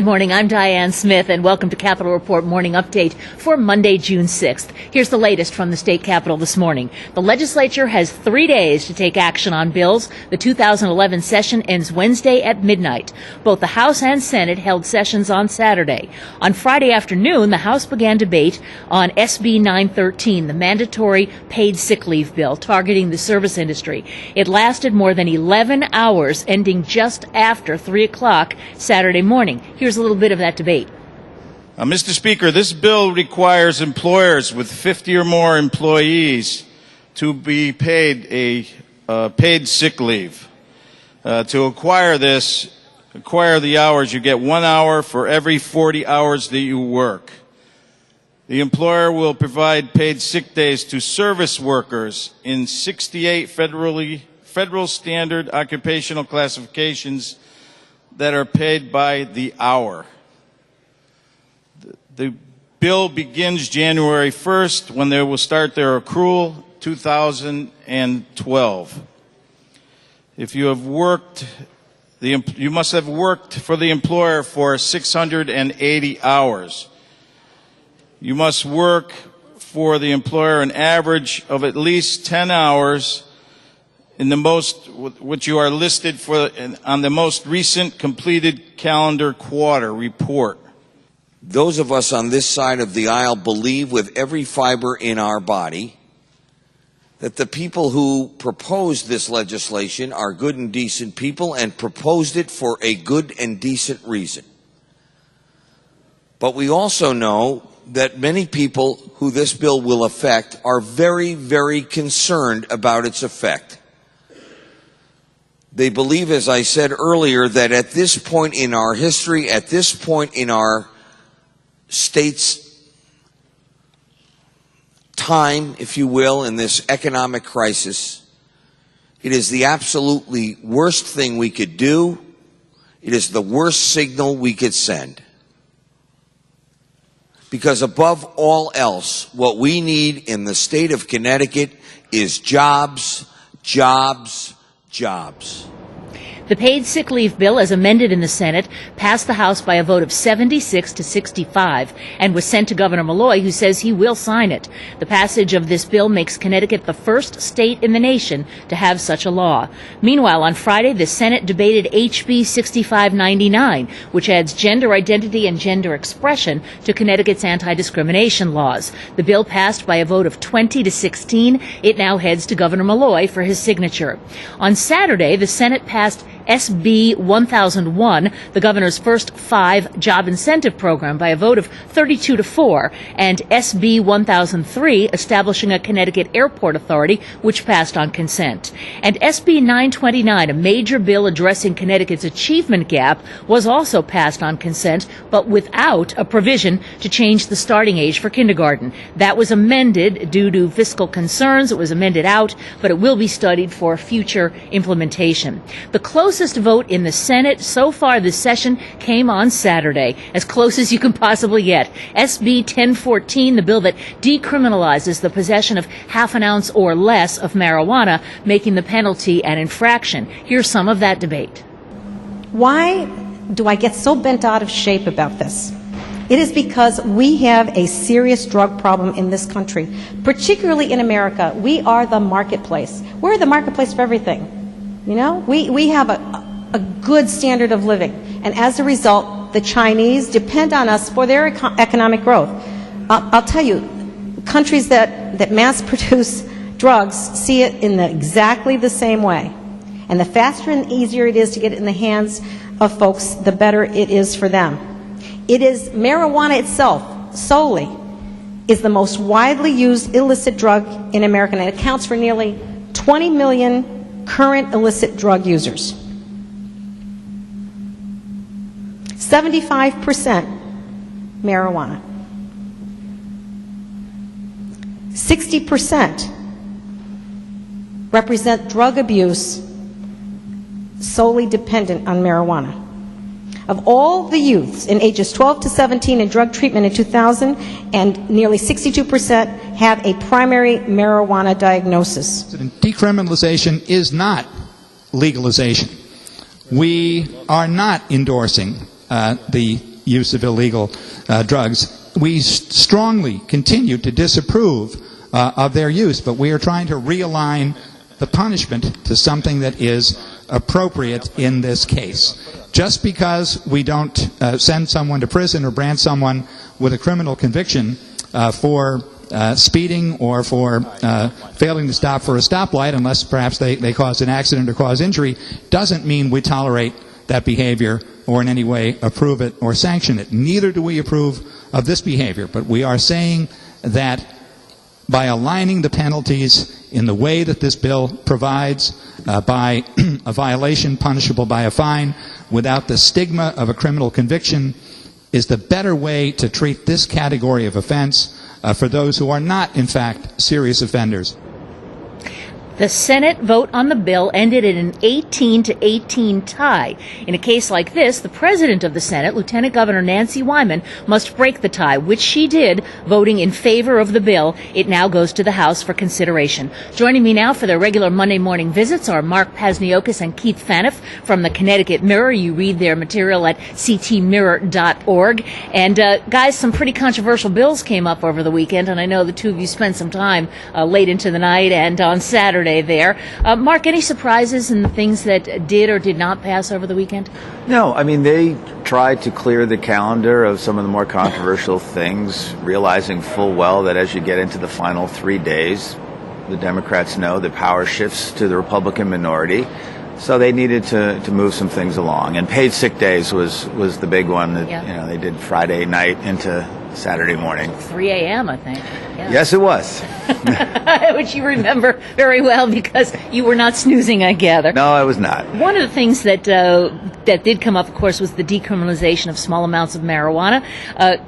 Good morning, I'm Diane Smith, and welcome to Capitol Report Morning Update for Monday, June 6th. Here's the latest from the state capitol this morning. The legislature has 3 days to take action on bills. The 2011 session ends Wednesday at midnight. Both the House and Senate held sessions on Saturday. On Friday afternoon, the House began debate on SB 913, the mandatory paid sick leave bill targeting the service industry. It lasted more than 11 hours, ending just after 3 o'clock Saturday morning. Here's a little bit of that debate. Mr. Speaker, this bill requires employers with 50 or more employees to be paid a paid sick leave. To acquire the hours, you get 1 hour for every 40 hours that you work. The employer will provide paid sick days to service workers in 68 federal standard occupational classifications that are paid by the hour. The bill begins January 1st when they will start their accrual, 2012. If you have worked, you must have worked for the employer for 680 hours. You must work for the employer an average of at least 10 hours in the most, which you are listed for on the most recent completed calendar quarter report. Those of us on this side of the aisle believe with every fiber in our body that the people who proposed this legislation are good and decent people and proposed it for a good and decent reason. But we also know that many people who this bill will affect are very, very concerned about its effect. They believe, as I said earlier, that at this point in our history, at this point in our state's time, if you will, in this economic crisis, it is the absolutely worst thing we could do. It is the worst signal we could send. Because above all else, what we need in the state of Connecticut is jobs, jobs, jobs. The paid sick leave bill, as amended in the Senate, passed the House by a vote of 76 to 65 and was sent to Governor Malloy, who says he will sign it. The passage of this bill makes Connecticut the first state in the nation to have such a law. Meanwhile, on Friday, the Senate debated HB 6599, which adds gender identity and gender expression to Connecticut's anti-discrimination laws. The bill passed by a vote of 20 to 16. It now heads to Governor Malloy for his signature. On Saturday, the Senate passed SB 1001, the governor's first 5 job incentive program, by a vote of 32 to 4, and SB 1003, establishing a Connecticut airport authority, which passed on consent. And SB 929, a major bill addressing Connecticut's achievement gap, was also passed on consent, but without a provision to change the starting age for kindergarten. That was amended due to fiscal concerns. It was amended out, but it will be studied for future implementation. The closest vote in the Senate so far this session came on Saturday, as close as you can possibly get. SB 1014, the bill that decriminalizes the possession of half an ounce or less of marijuana, making the penalty an infraction. Here's some of that debate. Why do I get so bent out of shape about this? It is because we have a serious drug problem in this country, particularly in America. We are the marketplace. We're the marketplace for everything. You know, we have a good standard of living, and as a result, the Chinese depend on us for their economic growth. I'll tell you, countries that mass produce drugs see it in exactly the same way. And the faster and easier it is to get it in the hands of folks, the better it is for them. It is marijuana itself, solely, is the most widely used illicit drug in America, and it accounts for nearly 20 million current illicit drug users. 75% marijuana. 60% represent drug abuse solely dependent on marijuana. Of all the youths in ages 12 to 17 in drug treatment in 2000, and nearly 62% have a primary marijuana diagnosis. Decriminalization is not legalization. We are not endorsing the use of illegal drugs. We strongly continue to disapprove of their use, but we are trying to realign the punishment to something that is appropriate in this case. Just because we don't send someone to prison or brand someone with a criminal conviction for speeding or for failing to stop for a stoplight, unless perhaps they cause an accident or cause injury, doesn't mean we tolerate that behavior or in any way approve it or sanction it. Neither do we approve of this behavior, but we are saying that by aligning the penalties in the way that this bill provides, by a violation punishable by a fine without the stigma of a criminal conviction, is the better way to treat this category of offense for those who are not, in fact, serious offenders. The Senate vote on the bill ended in an 18-18 tie. In a case like this, the president of the Senate, Lieutenant Governor Nancy Wyman, must break the tie, which she did, voting in favor of the bill. It now goes to the House for consideration. Joining me now for their regular Monday morning visits are Mark Pazniokas and Keith Phaneuf from the Connecticut Mirror. You read their material at ctmirror.org. And guys, some pretty controversial bills came up over the weekend, and I know the two of you spent some time late into the night and on Saturday there. Mark, any surprises in the things that did or did not pass over the weekend? No, I mean, they tried to clear the calendar of some of the more controversial things, realizing full well that as you get into the final 3 days, the Democrats know that power shifts to the Republican minority. So they needed to move some things along. And paid sick days was the big one that they did Friday night into Saturday morning. 3 a.m., I think. Yeah. Yes, it was. Which you remember very well because you were not snoozing, I gather. No, I was not. One of the things that did come up, of course, was the decriminalization of small amounts of marijuana.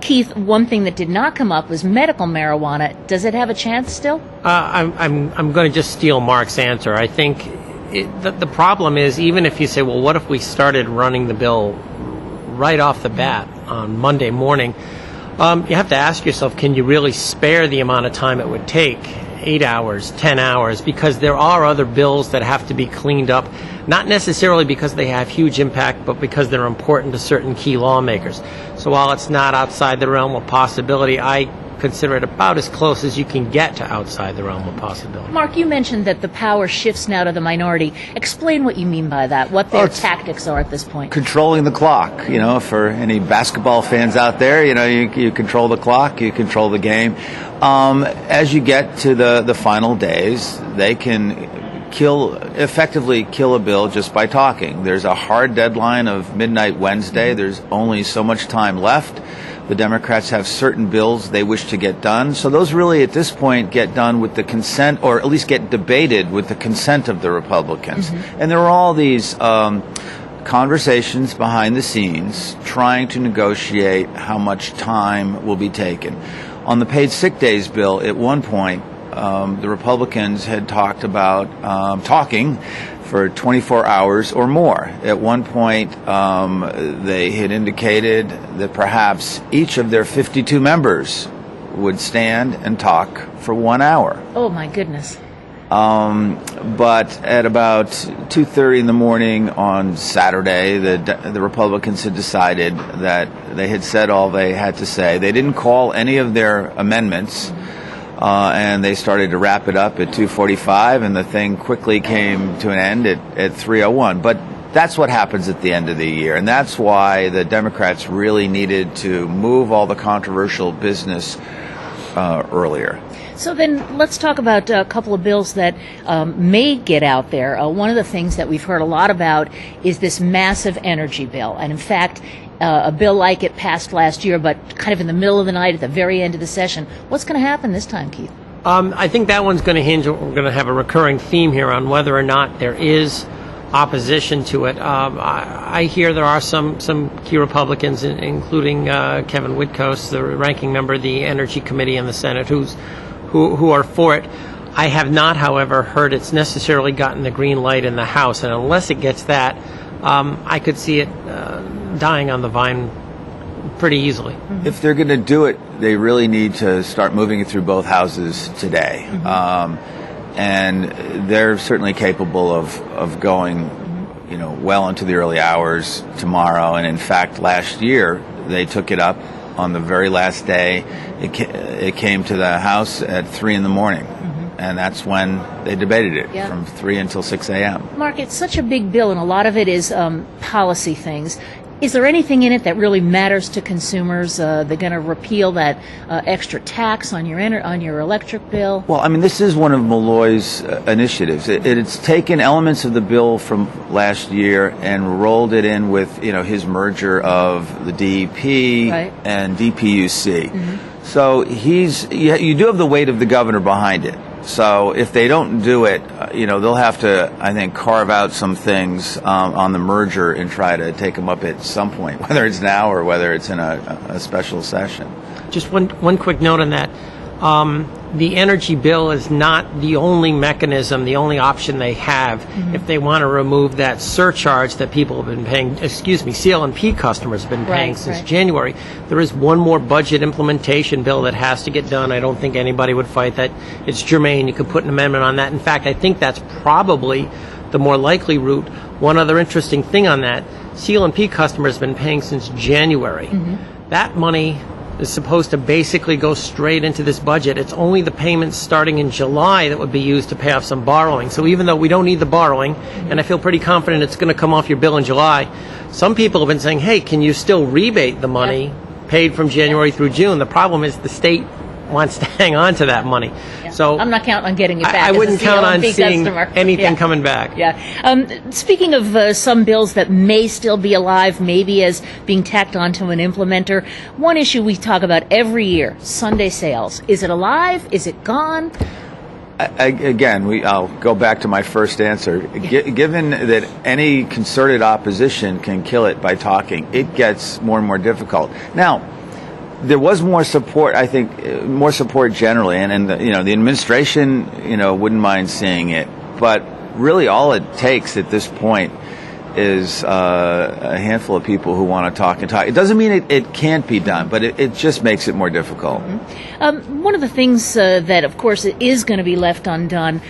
Keith, one thing that did not come up was medical marijuana. Does it have a chance still? I'm going to just steal Mark's answer. I think the problem is, even if you say, well, what if we started running the bill right off the bat on Monday morning? You have to ask yourself, can you really spare the amount of time it would take, 8 hours, 10 hours, because there are other bills that have to be cleaned up, not necessarily because they have huge impact, but because they're important to certain key lawmakers. So while it's not outside the realm of possibility, I consider it about as close as you can get to outside the realm of possibility. Mark, you mentioned that the power shifts now to the minority. Explain what you mean by that, what their tactics are at this point. Controlling the clock, for any basketball fans out there, you control the clock, you control the game. As you get to the final days, they can effectively kill a bill just by talking. There's a hard deadline of midnight Wednesday. There's only so much time left. The Democrats have certain bills they wish to get done. So those really, at this point, get done with the consent, or at least get debated with the consent of the Republicans. Mm-hmm. And there are all these conversations behind the scenes trying to negotiate how much time will be taken. On the paid sick days bill, at one point, the Republicans had talked about talking for 24 hours or more. At one point, they had indicated that perhaps each of their 52 members would stand and talk for 1 hour. Oh, my goodness. But at about 2:30 in the morning on Saturday, the Republicans had decided that they had said all they had to say. They didn't call any of their amendments. And they started to wrap it up at 2:45, and the thing quickly came to an end at 3:01. But that's what happens at the end of the year, and that's why the Democrats really needed to move all the controversial business earlier. So then let's talk about a couple of bills that may get out there. One of the things that we've heard a lot about is this massive energy bill. And in fact, a bill like it passed last year, but kind of in the middle of the night at the very end of the session. What's going to happen this time, Keith? I think that one's going to hinge. We're going to have a recurring theme here on whether or not there is opposition to it. I hear there are some key Republicans, including Kevin Whitcoast, the ranking member of the Energy Committee in the Senate, who are for it. I have not, however, heard it's necessarily gotten the green light in the House, and unless it gets that, I could see it dying on the vine pretty easily. Mm-hmm. If they're going to do it, they really need to start moving it through both houses today. Mm-hmm. And they're certainly capable of going, well into the early hours tomorrow. And in fact, last year, They took it up on the very last day. It came to the House at 3 in the morning. And that's when they debated it, from 3 until 6 a.m. Mark, it's such a big bill, and a lot of it is policy things. Is there anything in it that really matters to consumers? They're going to repeal that extra tax on your electric bill. Well, I mean, this is one of Malloy's initiatives. It's taken elements of the bill from last year and rolled it in with, his merger of the DEP and DPUC. So you do have the weight of the governor behind it. So if they don't do it, they'll have to, I think, carve out some things on the merger and try to take them up at some point, whether it's now or whether it's in a special session. Just one quick note on that. The energy bill is not the only mechanism, the only option they have if they want to remove that surcharge that people have been paying, CL&P customers have been paying since January. There is one more budget implementation bill that has to get done. I don't think anybody would fight that. It's germane. You could put an amendment on that. In fact, I think that's probably the more likely route. One other interesting thing on that, CL&P customers have been paying since January. That money is supposed to basically go straight into this budget. It's only the payments starting in July that would be used to pay off some borrowing. So even though we don't need the borrowing, and I feel pretty confident it's going to come off your bill in July, some people have been saying, hey, can you still rebate the money paid from January through June? The problem is the state wants to hang on to that money. So I'm not counting on getting it back. I wouldn't count on seeing anything Yeah. coming back. Speaking of some bills that may still be alive, maybe as being tacked onto an implementer, one issue we talk about every year, Sunday sales. Is it alive? Is it gone? I'll go back to my first answer. Given that any concerted opposition can kill it by talking, it gets more and more difficult. Now, there was more support, I think, more support generally, and the administration, wouldn't mind seeing it. But really, all it takes at this point is a handful of people who want to talk and talk. It doesn't mean it can't be done, but it just makes it more difficult. One of the things that, of course, is going to be left undone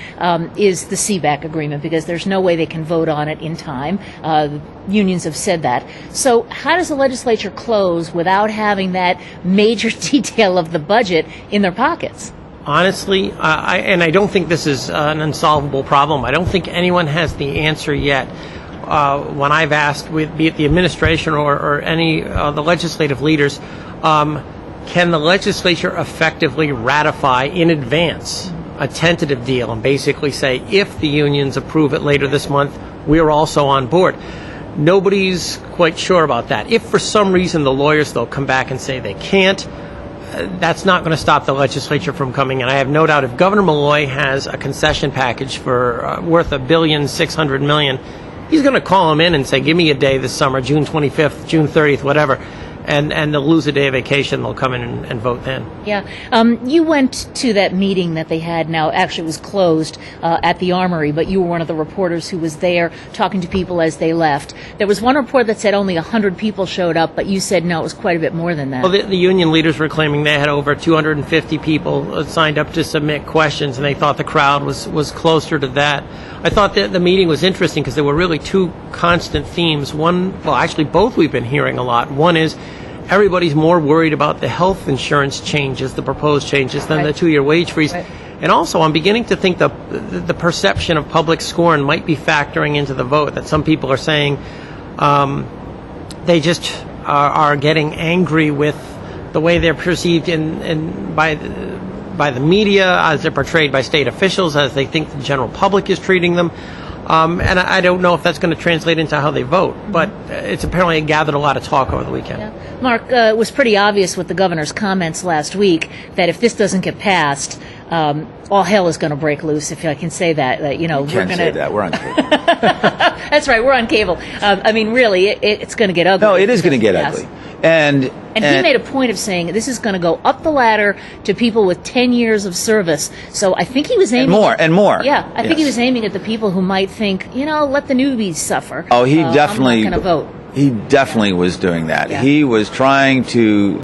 is the CBAC agreement, because there's no way they can vote on it in time. The unions have said that. So how does the legislature close without having that major detail of the budget in their pockets? Honestly, I don't think this is an unsolvable problem. I don't think anyone has the answer yet. When I've asked, be it the administration or any the legislative leaders, can the legislature effectively ratify in advance a tentative deal and basically say, if the unions approve it later this month, we're also on board? Nobody's quite sure about that. If for some reason the lawyers, though, come back and say they can't, that's not going to stop the legislature from coming in. I have no doubt if Governor Malloy has a concession package for worth $1.6 billion, he's going to call them in and say, give me a day this summer, June 25th, June 30th, whatever. And they'll lose a day of vacation. They'll come in and vote then. Yeah. You went to that meeting that they had. Now, actually, it was closed at the Armory, but you were one of the reporters who was there talking to people as they left. There was one report that said only 100 people showed up, but you said no, it was quite a bit more than that. Well, the union leaders were claiming they had over 250 people signed up to submit questions, and they thought the crowd was closer to that. I thought that the meeting was interesting because there were really two constant themes. Both we've been hearing a lot. One is everybody's more worried about the health insurance changes, the proposed changes, than the 2-year wage freeze. Right. And also, I'm beginning to think the perception of public scorn might be factoring into the vote, that some people are saying they just are getting angry with the way they're perceived by the media, as they're portrayed by state officials, as they think the general public is treating them. And I don't know if that's going to translate into how they vote, but it's apparently gathered a lot of talk over the weekend. Yeah. Mark, it was pretty obvious with the governor's comments last week that if this doesn't get passed, all hell is going to break loose, if I can say that. We're going to say that. We're on cable. That's right. We're on cable. Really, it's going to get ugly. No, it is going to get ugly. And he made a point of saying this is going to go up the ladder to people with 10 years of service. So I think he was aiming... And more. Yeah, I think he was aiming at the people who might think, let the newbies suffer. Oh, he definitely... I'm not going to vote. He definitely was doing that. Yeah. He was trying to